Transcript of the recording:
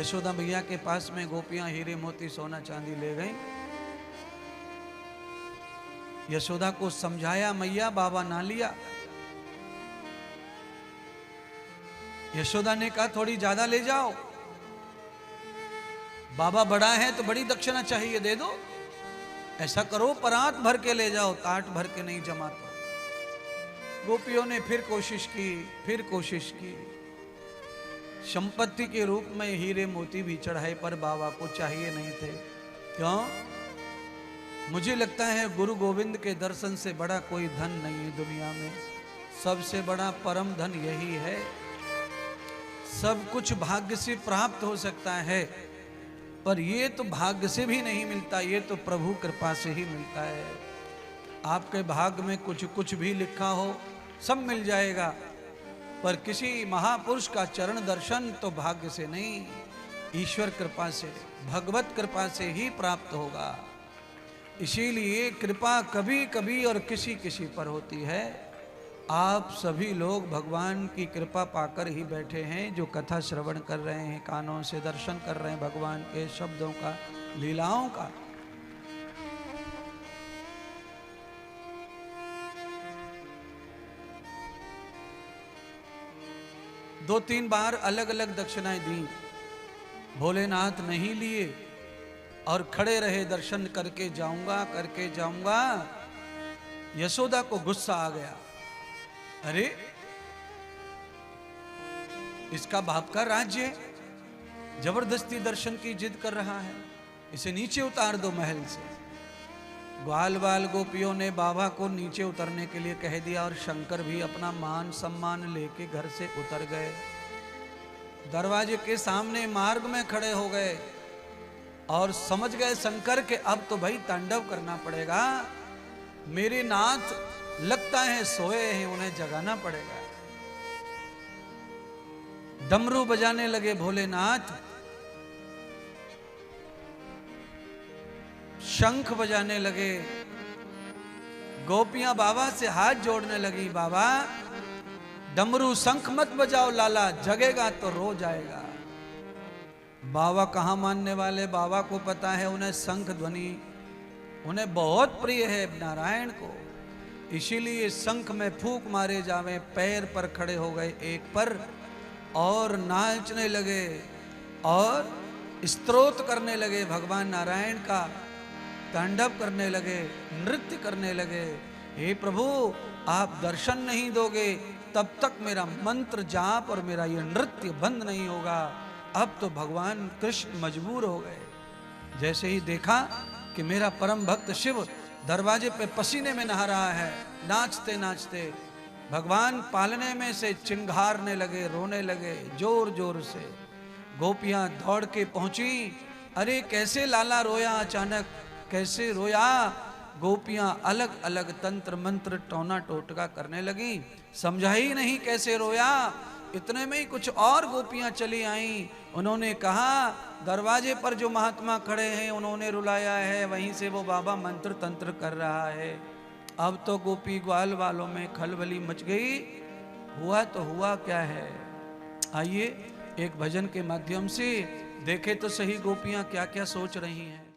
यशोदा मैया के पास में गोपियां हीरे मोती सोना चांदी ले गई। यशोदा को समझाया, मैया बाबा ना लिया। यशोदा ने कहा थोड़ी ज्यादा ले जाओ, बाबा बड़ा है तो बड़ी दक्षिणा चाहिए, दे दो। ऐसा करो परात भर के ले जाओ, ताट भर के नहीं जमाता। गोपियों ने फिर कोशिश की। संपत्ति के रूप में हीरे मोती भी चढ़ाए, पर बाबा को चाहिए नहीं थे। क्यों? मुझे लगता है गुरु गोविंद के दर्शन से बड़ा कोई धन नहीं है दुनिया में। सबसे बड़ा परम धन यही है। सब कुछ भाग्य से प्राप्त हो सकता है, पर ये तो भाग्य से भी नहीं मिलता, ये तो प्रभु कृपा से ही मिलता है। आपके भाग्य में कुछ भी लिखा हो सब मिल जाएगा, पर किसी महापुरुष का चरण दर्शन तो भाग्य से नहीं, ईश्वर कृपा से, भगवत कृपा से ही प्राप्त होगा। इसीलिए कृपा कभी कभी और किसी किसी पर होती है। आप सभी लोग भगवान की कृपा पाकर ही बैठे हैं, जो कथा श्रवण कर रहे हैं, कानों से दर्शन कर रहे हैं भगवान के शब्दों का, लीलाओं का। दो तीन बार अलग अलग दक्षिणाएं दी, भोलेनाथ नहीं लिए और खड़े रहे, दर्शन करके जाऊंगा। यशोदा को गुस्सा आ गया, अरे इसका बाप का राज्य है, जबरदस्ती दर्शन की जिद कर रहा है, इसे नीचे उतार दो महल से। ग्वाल बाल गोपियों ने बाबा को नीचे उतरने के लिए कह दिया, और शंकर भी अपना मान सम्मान लेके घर से उतर गए। दरवाजे के सामने मार्ग में खड़े हो गए और समझ गए शंकर के अब तो भाई तांडव करना पड़ेगा, मेरे नाथ लगता है सोए हैं, उन्हें जगाना पड़ेगा। डमरू बजाने लगे भोलेनाथ, शंख बजाने लगे, गोपियां बाबा से हाथ जोड़ने लगी, बाबा डमरू शंख मत बजाओ, लाला जगेगा तो रो जाएगा। बाबा कहां मानने वाले, बाबा को पता है उन्हें शंख ध्वनि उन्हें बहुत प्रिय है नारायण को, इसीलिए शंख में फूंक मारे जावे, पैर पर खड़े हो गए एक पर और नाचने लगे और स्तोत्र करने लगे भगवान नारायण का, तांडव करने लगे, नृत्य करने लगे। हे प्रभु आप दर्शन नहीं दोगे तब तक मेरा मंत्र जाप और मेरा ये नृत्य बंद नहीं होगा। अब तो भगवान कृष्ण मजबूर हो गए। जैसे ही देखा कि मेरा परम भक्त शिव दरवाजे पे पसीने में नहा रहा है, नाचते नाचते भगवान पालने में से चिंघारने लगे, रोने लगे जोर जोर से। गोपियां दौड़ के पहुंची, अरे कैसे लाला रोया, अचानक कैसे रोया। गोपियां अलग अलग तंत्र मंत्र टोना टोटका करने लगी, समझा ही नहीं कैसे रोया। इतने में ही कुछ और गोपियां चली आईं, उन्होंने कहा दरवाजे पर जो महात्मा खड़े हैं उन्होंने रुलाया है, वहीं से वो बाबा मंत्र तंत्र कर रहा है। अब तो गोपी ग्वाल वालों में खलबली मच गई। हुआ तो हुआ क्या है, आइए एक भजन के माध्यम से देखे तो सही गोपियां क्या क्या सोच रही हैं।